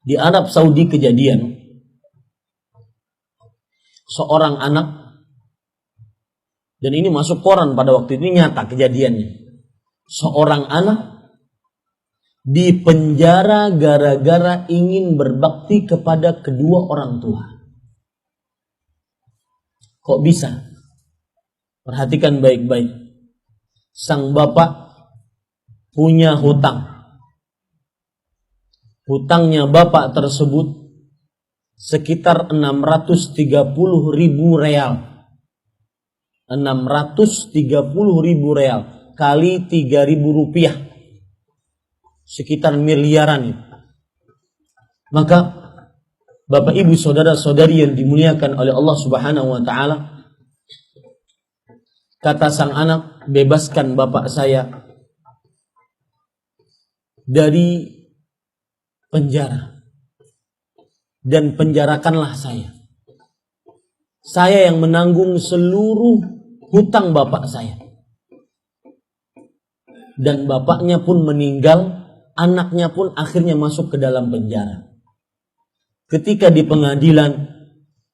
Di Arab Saudi kejadian seorang anak, dan ini masuk koran pada waktu itu, nyata kejadiannya. Seorang anak dipenjara gara-gara ingin berbakti kepada kedua orang tua. Kok bisa? Perhatikan baik-baik. Sang bapak punya hutang. Hutangnya bapak tersebut sekitar 630.000 real. 630.000 real kali 3.000 rupiah. Sekitar miliaran. Maka Bapak Ibu saudara-saudari yang dimuliakan oleh Allah Subhanahu wa taala, kata sang anak, bebaskan bapak saya dari penjara dan penjarakanlah saya. Saya yang menanggung seluruh hutang bapak saya. Dan bapaknya pun meninggal, anaknya pun akhirnya masuk ke dalam penjara. Ketika di pengadilan,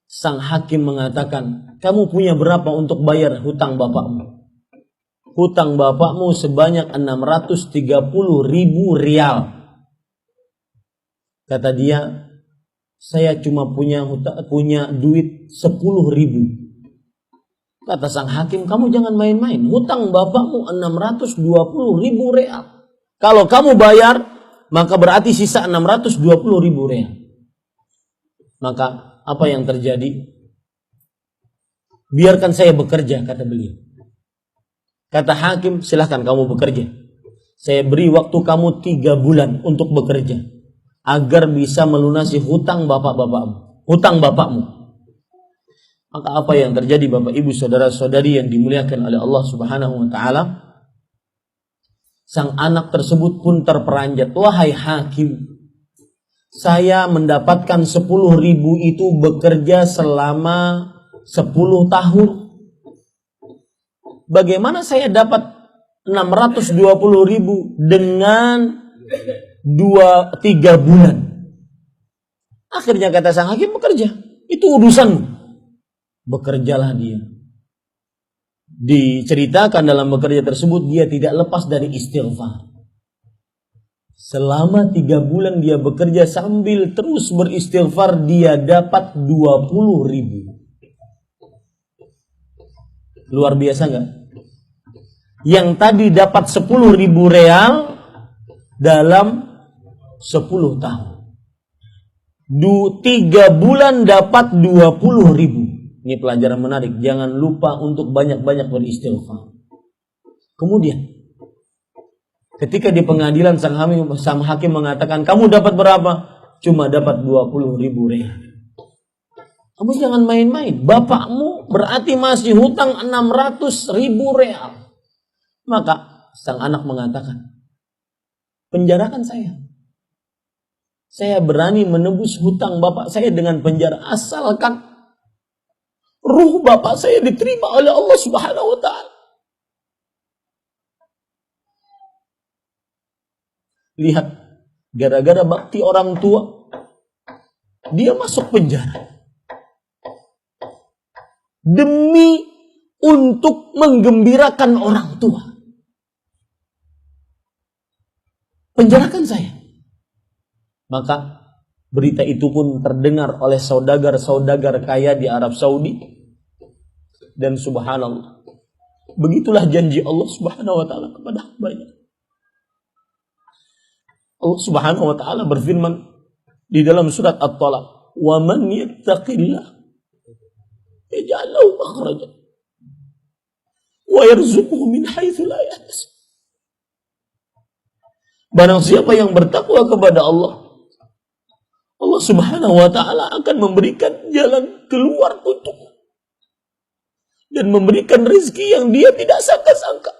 sang hakim mengatakan, kamu punya berapa untuk bayar hutang bapakmu? Hutang bapakmu sebanyak 630.000 rial. Kata dia, saya cuma punya duit 10.000. Kata sang hakim, kamu jangan main-main. Hutang bapakmu 620.000 real. Kalau kamu bayar, maka berarti sisa 620.000 real. Maka apa yang terjadi? Biarkan saya bekerja, kata beliau. Kata hakim, silahkan kamu bekerja. Saya beri waktu kamu 3 bulan untuk bekerja agar bisa melunasi hutang bapakmu. Maka apa yang terjadi Bapak Ibu saudara-saudari yang dimuliakan oleh Allah Subhanahu wa taala? Sang anak tersebut pun terperanjat. Wahai hakim, saya mendapatkan 10.000 itu bekerja selama 10 tahun. Bagaimana saya dapat 620.000 dengan 2-3 bulan? Akhirnya kata sang hakim, bekerja. Itu urusanmu. Bekerjalah dia. Diceritakan dalam bekerja tersebut, dia tidak lepas dari istighfar. Selama 3 bulan dia bekerja sambil terus beristighfar, dia dapat 20.000. Luar biasa gak? Yang tadi dapat 10.000 real dalam 10 tahun. 3 bulan dapat 20.000. Ini pelajaran menarik. Jangan lupa untuk banyak-banyak beristighfar. Kemudian ketika di pengadilan sang hakim mengatakan, kamu dapat berapa? Cuma dapat 20.000 real. Kamu jangan main-main. Bapakmu berarti masih hutang 600.000 real. Maka sang anak mengatakan, penjarakan saya. Saya berani menebus hutang bapak saya dengan penjara, asalkan ruh bapak saya diterima oleh Allah Subhanahu wa taala. Lihat, gara-gara bakti orang tua, dia masuk penjara. Demi untuk menggembirakan orang tua. Penjarakan saya. Maka berita itu pun terdengar oleh saudagar-saudagar kaya di Arab Saudi. Dan subhanallah, begitulah janji Allah Subhanahu wa taala kepada hambanya. Allah Subhanahu wa taala berfirman di dalam surat At-Talaq, "Wa man yattaqillah yaj'al lahu makhrajan wa yarzuquhu min haitsu la yahtasib." Barang siapa yang bertakwa kepada Allah, Allah Subhanahu wa taala akan memberikan jalan keluar untuknya dan memberikan rezeki yang dia tidak sangka-sangka.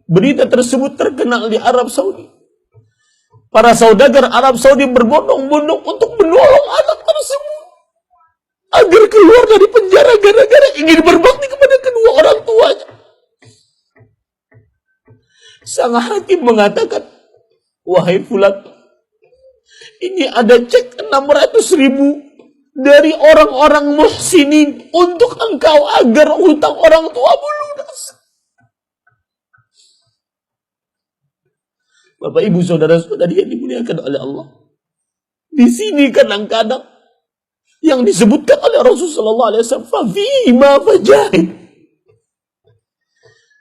Berita tersebut terkenal di Arab Saudi. Para saudagar Arab Saudi berbondong-bondong untuk menolong anak tersebut agar keluar dari penjara gara-gara ingin berbakti kepada kedua orang tuanya. Sang hakim mengatakan, wahai fulan, Ini ada cek 600.000 dari orang-orang muhsinin untuk engkau agar hutang orang tuamu lunas. Bapak, Ibu, saudara-saudari yang dimuliakan oleh Allah. Di sini kadang-kadang yang disebutkan oleh Rasulullah SAW, "Fafima fajahid."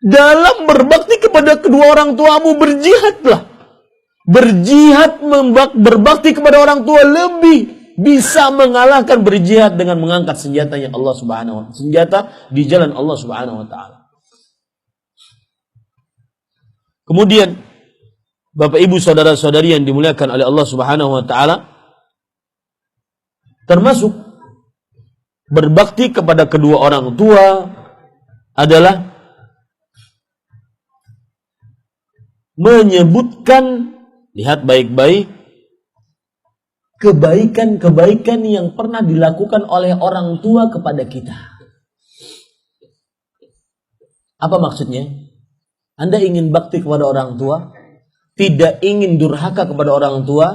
Dalam berbakti kepada kedua orang tuamu, berjihadlah. Berjihad, berbakti kepada orang tua lebih bisa mengalahkan berjihad dengan mengangkat senjatanya Allah Subhanahu wa ta'ala. Senjata di jalan Allah Subhanahu wa ta'ala. Kemudian, Bapak, Ibu, saudara-saudari yang dimuliakan oleh Allah Subhanahu wa ta'ala, termasuk berbakti kepada kedua orang tua adalah menyebutkan, lihat baik-baik, kebaikan-kebaikan yang pernah dilakukan oleh orang tua kepada kita. Apa maksudnya? Anda ingin bakti kepada orang tua, tidak ingin durhaka kepada orang tua,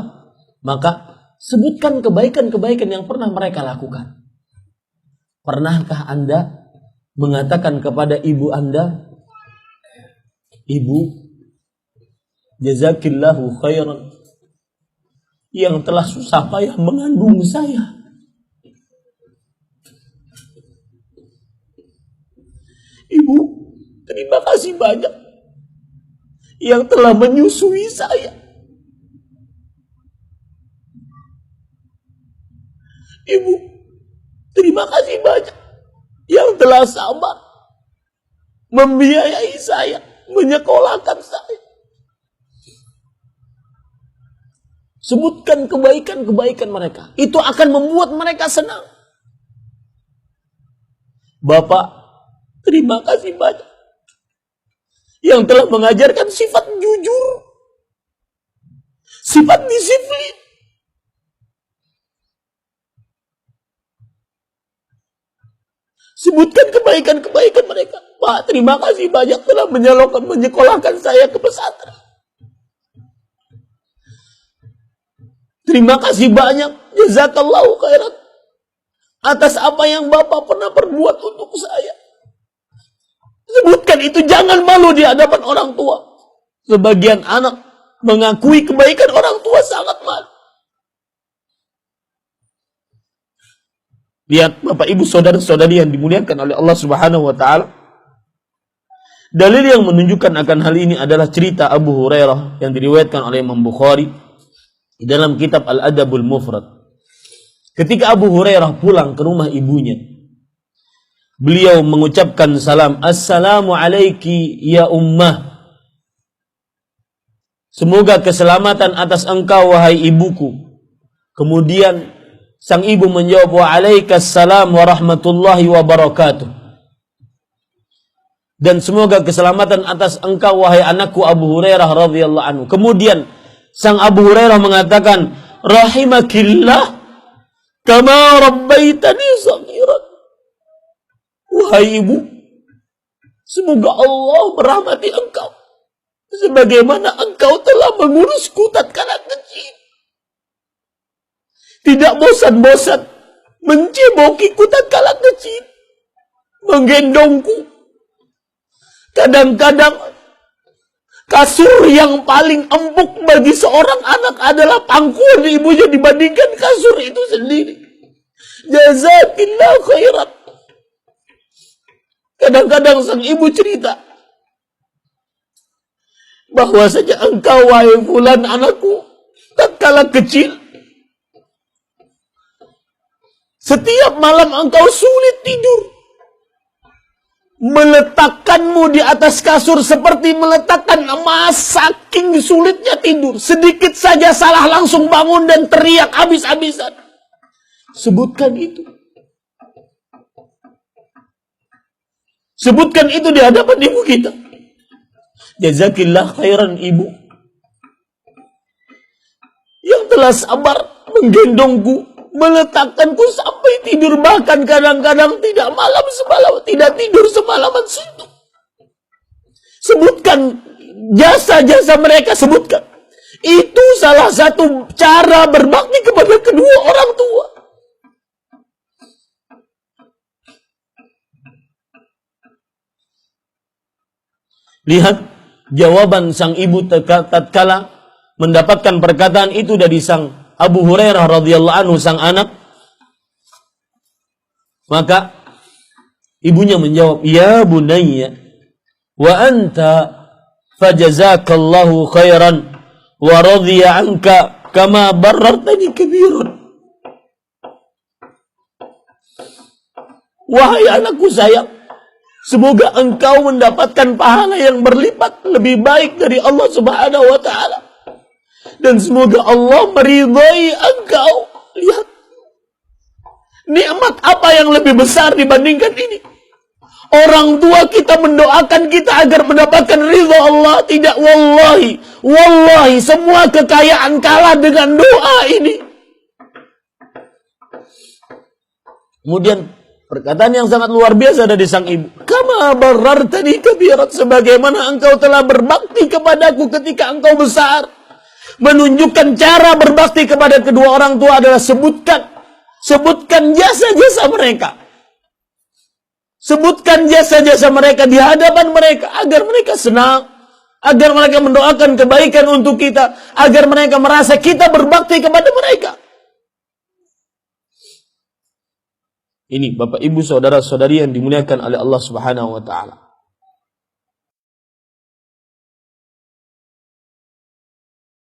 maka sebutkan kebaikan-kebaikan yang pernah mereka lakukan. Pernahkah Anda mengatakan kepada ibu Anda, "Ibu, jazakillahu khairan, yang telah susah payah mengandung saya. Ibu, terima kasih banyak yang telah menyusui saya. Ibu, terima kasih banyak yang telah sabar membiayai saya, menyekolahkan saya." Sebutkan kebaikan-kebaikan mereka. Itu akan membuat mereka senang. Bapak, terima kasih banyak yang telah mengajarkan sifat jujur, sifat disiplin. Sebutkan kebaikan-kebaikan mereka. Pak, terima kasih banyak telah menyekolahkan saya ke pesantren. Terima kasih banyak, jazakallahu khairan, atas apa yang Bapak pernah perbuat untuk saya. Sebutkan itu, jangan malu di hadapan orang tua. Sebagian anak mengakui kebaikan orang tua sangat malu. Lihat Bapak, Ibu, saudara-saudari yang dimuliakan oleh Allah Subhanahu wa ta'ala. Dalil yang menunjukkan akan hal ini adalah cerita Abu Hurairah yang diriwayatkan oleh Imam Bukhari dalam kitab Al-Adabul Mufrad. Ketika Abu Hurairah pulang ke rumah ibunya, beliau mengucapkan salam, "Assalamu alaiki ya ummah." Semoga keselamatan atas engkau wahai ibuku. Kemudian sang ibu menjawab, "Wa alaikassalam wa rahmatullahi wa barakatuh." Dan semoga keselamatan atas engkau wahai anakku Abu Hurairah radhiyallahu anhu. Kemudian sang Abu Hurairah mengatakan, "Rahimakillah kama rabbaitani saghiran." Wahai ibu, semoga Allah merahmati engkau sebagaimana engkau telah mengurusku tatkala kecil. Tidak bosan-bosan mencebokiku tatkala kecil, menggendongku. Kadang-kadang kasur yang paling empuk bagi seorang anak adalah pangkuan ibunya dibandingkan kasur itu sendiri. Jazakillah khairan. Kadang-kadang sang ibu cerita bahwasanya engkau wahai fulan anakku, tatkala kecil, setiap malam engkau sulit tidur. Meletakkanmu di atas kasur seperti meletakkan emas, saking sulitnya tidur. Sedikit saja salah langsung bangun dan teriak habis-habisan. Sebutkan itu. Sebutkan itu di hadapan ibu kita. Jazakillah khairan ibu yang telah sabar menggendongku, meletakkanku sampai tidur, bahkan kadang-kadang tidak malam semalam, tidak tidur semalaman suntuk. Sebutkan jasa-jasa mereka, sebutkan. Itu salah satu cara berbakti kepada kedua orang tua. Lihat jawaban sang ibu tatkala mendapatkan perkataan itu dari sang Abu Hurairah radhiyallahu anhu, sang anak. Maka ibunya menjawab, "Ya bunayya, wa anta fajazakallahu khairan wa radhiya anka kama barartani kabirun." Wahai anakku sayang, semoga engkau mendapatkan pahala yang berlipat lebih baik dari Allah Subhanahu wa taala. Dan semoga Allah meridhai engkau. Lihat, nikmat apa yang lebih besar dibandingkan ini? Orang tua kita mendoakan kita agar mendapatkan ridha Allah. Tidak, wallahi, wallahi, semua kekayaan kalah dengan doa ini. Kemudian perkataan yang sangat luar biasa dari sang ibu. Kama barartani kabirat, sebagaimana engkau telah berbakti kepadaku ketika engkau besar. Menunjukkan cara berbakti kepada kedua orang tua adalah sebutkan jasa-jasa mereka. Sebutkan jasa-jasa mereka di hadapan mereka agar mereka senang, agar mereka mendoakan kebaikan untuk kita, agar mereka merasa kita berbakti kepada mereka. Ini Bapak Ibu saudara-saudari yang dimuliakan oleh Allah Subhanahu wa taala.